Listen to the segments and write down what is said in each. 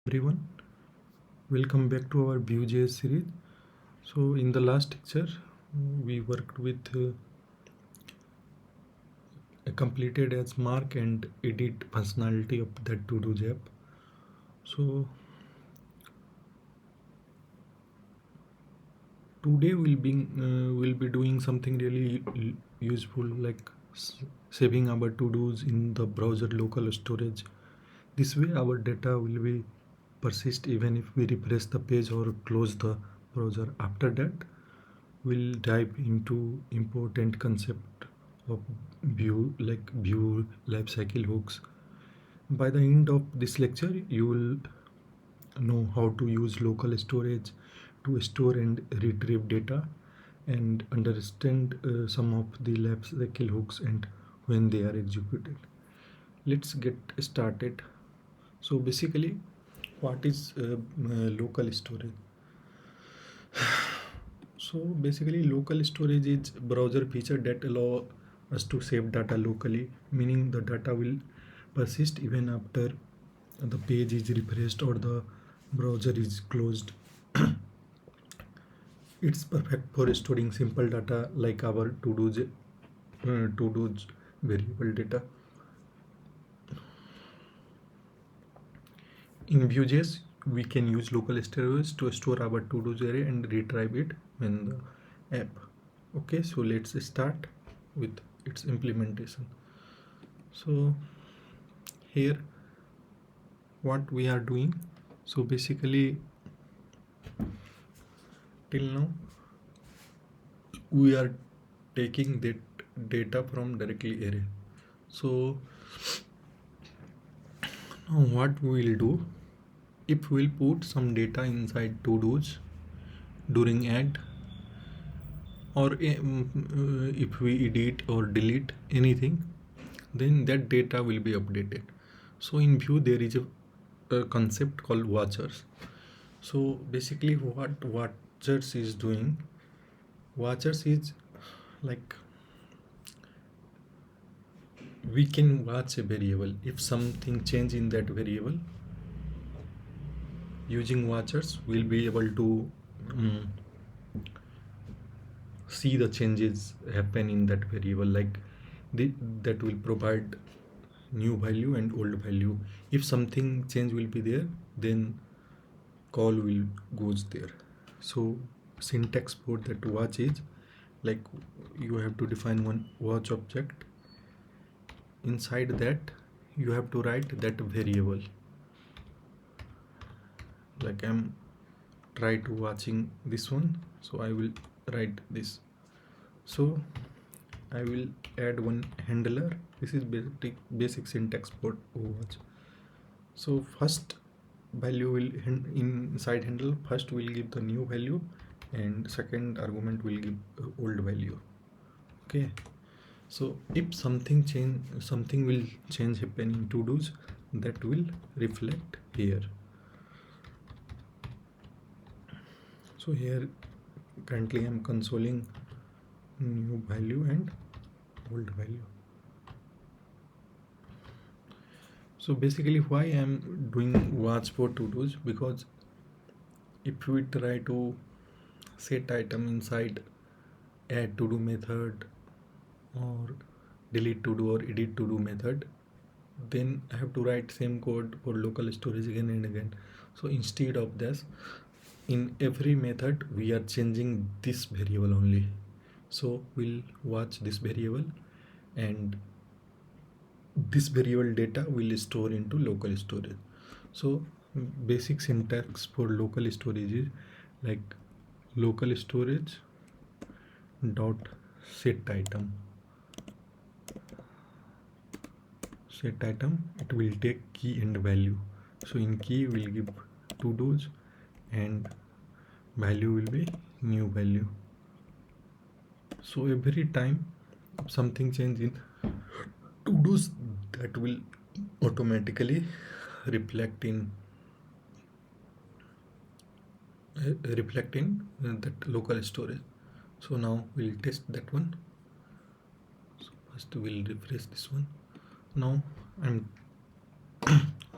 Everyone, welcome back to our Vue.js series. So in the last lecture we worked with completed as mark and edit functionality of that Todos app. So today we'll be doing something really useful, like saving our to-dos in the browser local storage. This way our data will be persist even if we refresh the page or close the browser. After that, we'll dive into important concept of Vue, like Vue lifecycle hooks. By the end of this lecture, you will know how to use local storage to store and retrieve data, and understand some of the lifecycle hooks and when they are executed. Let's get started. So basically, what is local storage? So basically, local storage is browser feature that allow us to save data locally, meaning the data will persist even after the page is refreshed or the browser is closed. It's perfect for storing simple data like our to-dos variable data. In Vue.js, we can use local storage to store our to-dos array and retrieve it when the app. Okay, so let's start with its implementation. So here what we are doing, so basically till now we are taking that data from directly array. So now what we will do, if we'll put some data inside to-dos during add, or if we edit or delete anything, then that data will be updated. So in Vue there is a concept called watchers. So basically what watchers is doing, watchers is like we can watch a variable. If something change in that variable, using watchers we'll be able to see the changes happen in that variable, like that will provide new value and old value. If something change will be there, then call will goes there. So syntax for that watch is like you have to define one watch object. Inside that you have to write that variable, like I'm try to watching this one, so I will write this. So I will add one handler. This is basic syntax for watch. So first value will inside handle, first will give the new value and second argument will give old value. Okay, so if something will change happen in to-dos, that will reflect here. So here currently I'm consoling new value and old value. So basically why I'm doing watch for to-dos, because if we try to set item inside add to do method or delete to do or edit to do method, then I have to write same code for local storage again and again. So instead of this, in every method we are changing this variable only. So we'll watch this variable, and this variable data will store into local storage. So basic syntax for local storage is like local storage dot set item. Set item, it will take key and value. So in key we'll give to-dos and value will be new value. So every time something change in to-dos, that will automatically reflect in that local storage. So now we'll test that one. So first we'll refresh this one. Now I'm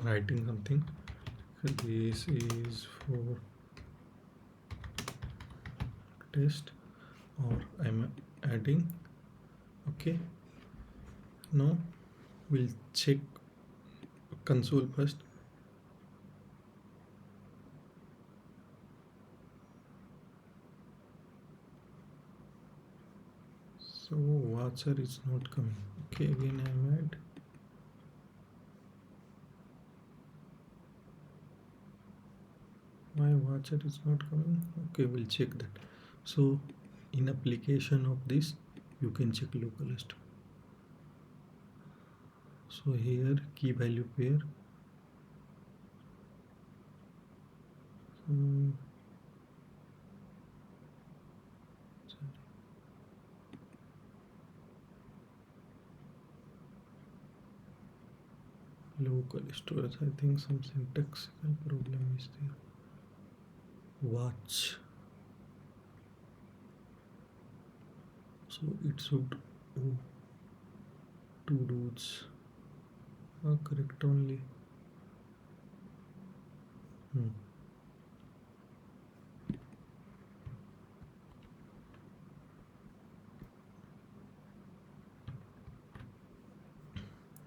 writing something this is for test, or I'm adding. Okay, now we'll check console first. So watcher is not coming. Okay, again I'm add. Why watcher is not coming? Okay, we'll check that. So in application of this you can check localhost. So here key value pair. Local storage, I think some syntaxical problem is there. Watch, so it should Todos are correct only.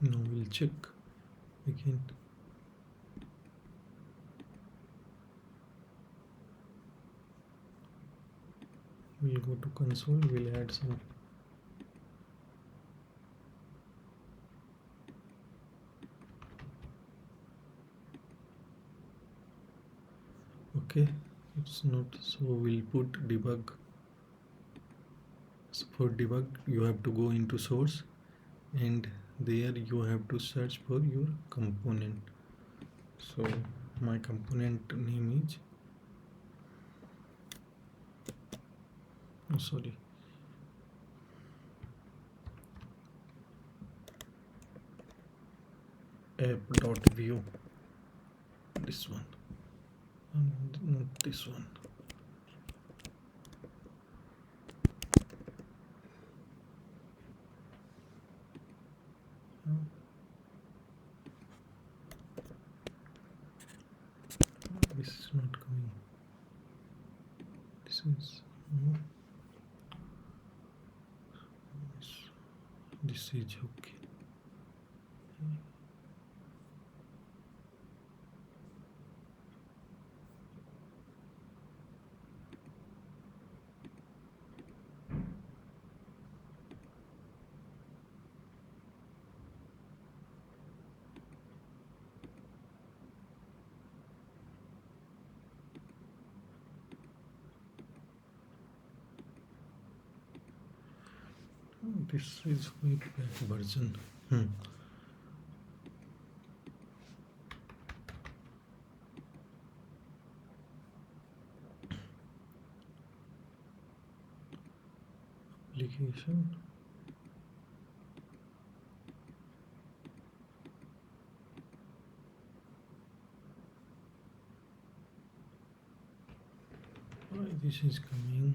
Now we'll check again. We'll go to console, we'll add some. Okay, it's not, so we'll put debug. So for debug you have to go into source, and there you have to search for your component. So my component name is app.vue, this one, not this one. This is not coming. This is no. This is okay. This is way back version. Application. Why this is coming?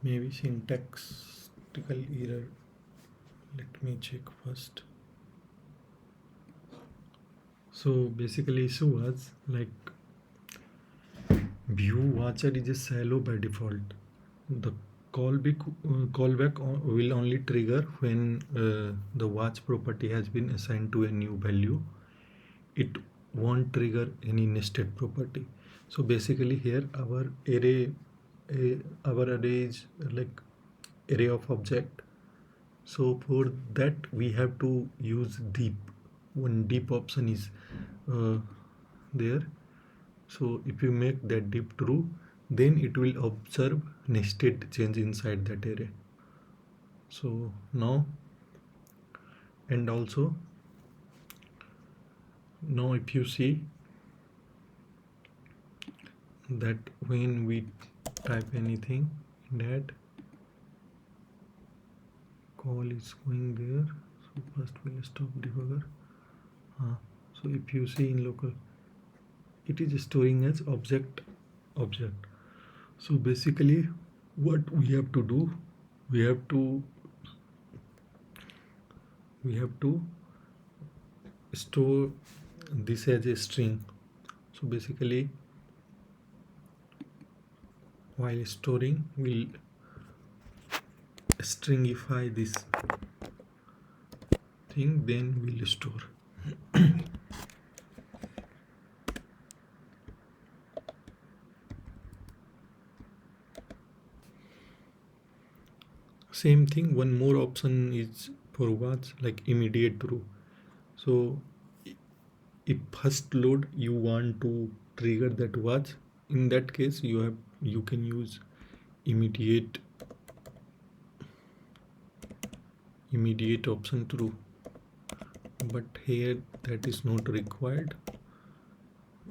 Maybe syntactical error. Let me check first. So basically issue was like Vue watcher is a shallow by default. The callback will only trigger when the watch property has been assigned to a new value. It won't trigger any nested property. So basically here our array is like array of object. So for that we have to use deep. One deep option is there. So if you make that deep true, then it will observe nested change inside that array. So now, and also now if you see that when we type anything, that call is going there. So first we'll stop debugger. So if you see in local, it is storing as object. So basically what we have to do, we have to we have to store this as a string. So basically, while storing, we'll stringify this thing, then we'll store. Same thing, one more option is for watch, like immediate true. So if first load you want to trigger that watch, in that case you can use immediate option true, but here that is not required,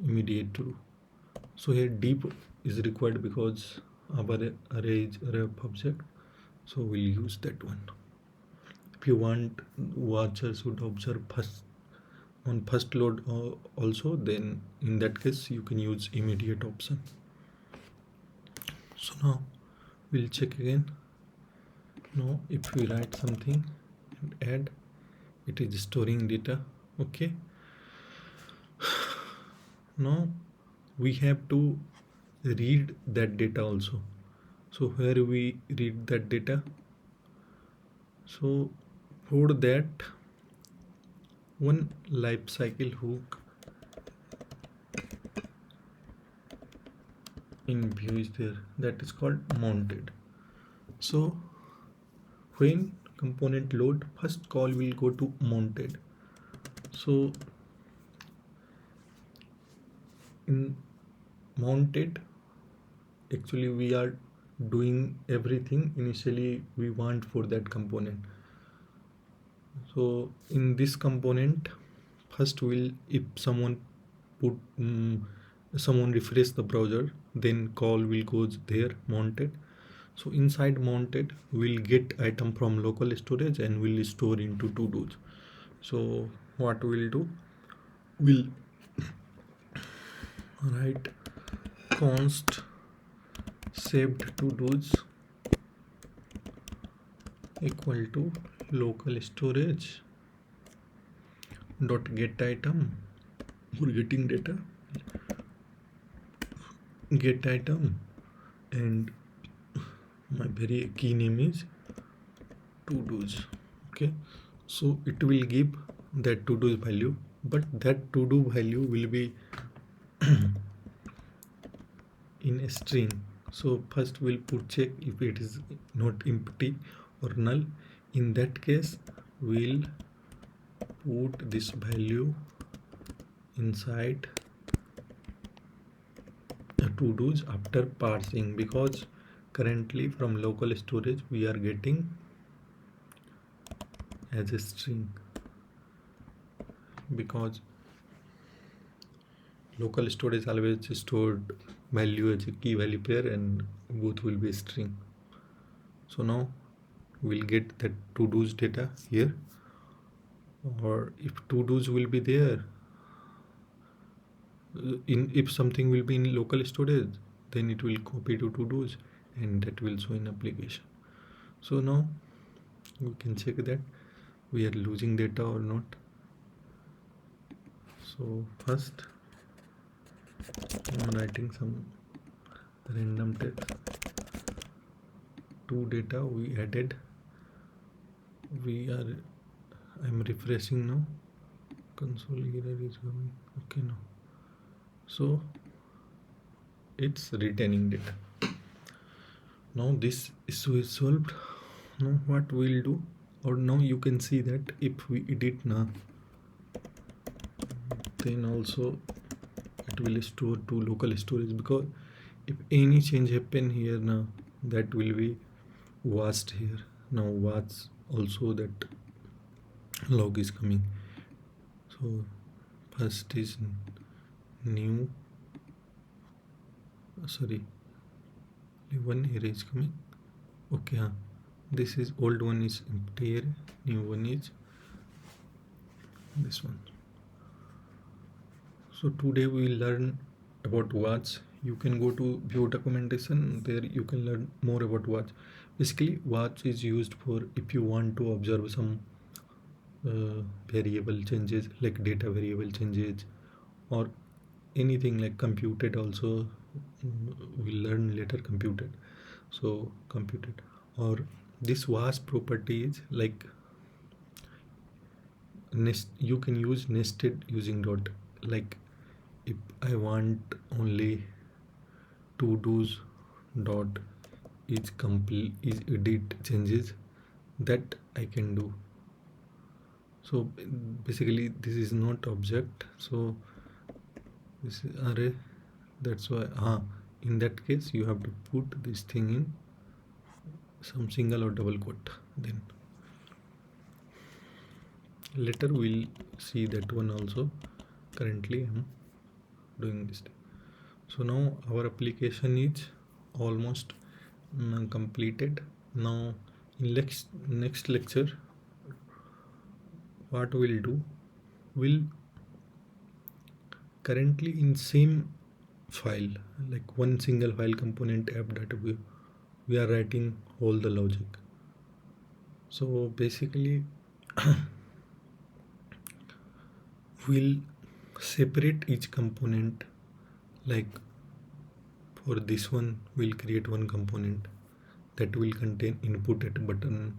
immediate true. So here deep is required because our array is array of object, so we'll use that one. If you want watcher should observe first load also, then in that case you can use immediate option. So now we'll check again. Now if we write something and add, it is storing data. Okay, now we have to read that data also. So where we read that data, so for that one lifecycle hook in Vue is there, that is called mounted. So when component load, first call will go to mounted. So in mounted, actually we are doing everything initially we want for that component. So in this component, first will, if someone put someone refresh the browser, then call will go there mounted. So inside mounted, we'll get item from local storage and we'll store into Todos. So what we'll do, we'll write const saved Todos equal to local storage dot get item, for getting data, get item, and my very key name is Todos. Okay, so it will give that Todos value, but that todo value will be in a string. So first we'll put check if it is not empty or null. In that case, we'll put this value inside Todos after parsing, because currently from local storage we are getting as a string, because local storage always stored value as a key value pair and both will be string. So now we'll get that Todos data here, or if Todos will be there if something will be in local storage, then it will copy to Todos and that will show in application. So now we can check that we are losing data or not. So first I'm writing some random text. To data we added, I'm refreshing now, console error is coming. Okay, now so it's retaining data. Now this issue is solved. Now what we'll do, or now you can see that if we edit now, then also it will store to local storage, because if any change happen here now, that will be watched here. Now watch also that log is coming. So first is new, sorry, one error is coming. Okay, this is old one is empty array, new one is this one. So today we will learn about watch you can go to Vue documentation. There you can learn more about watch. Basically, watch is used for if you want to observe some variable changes, like data variable changes, or anything like computed also. We'll learn later computed. So computed, or this was property is like nest. You can use nested using dot. Like if I want only to do's dot is complete is edit changes, that I can do. So basically this is not object, so this is array. That's why in that case you have to put this thing in some single or double quote. Then later we'll see that one also. Currently I'm doing this thing. So now our application is almost completed. Now in next lecture what we'll do, we'll currently in same file, like one single file component app that we are writing all the logic. So basically we'll separate each component. Like for this one we'll create one component that will contain input at button,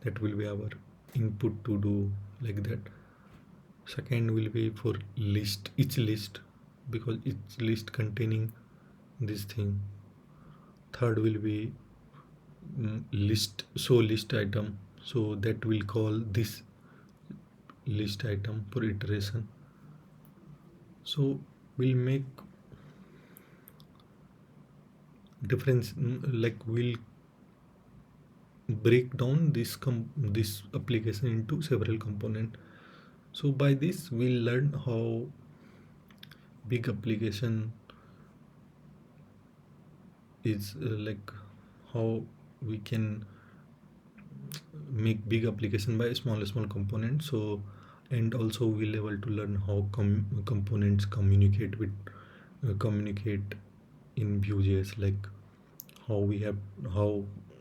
that will be our input to do, like that. Second will be for list, each list, because each list containing this thing. Third will be list, so list item, so that will call this list item for iteration. So we'll make difference, like we'll break down this application into several components. So by this we'll learn how big application is, like how we can make big application by small components. So and also we'll able to learn how components communicate with communicate in Vue.js, like how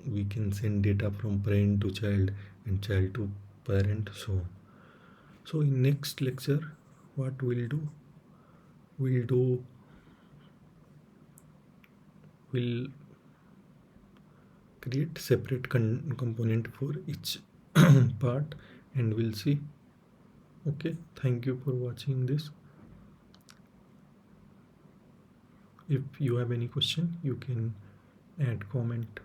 we can send data from parent to child and child to parent, so on. So in next lecture what we'll create separate component for each part, and we'll see. Okay, thank you for watching this. If you have any question you can add comment.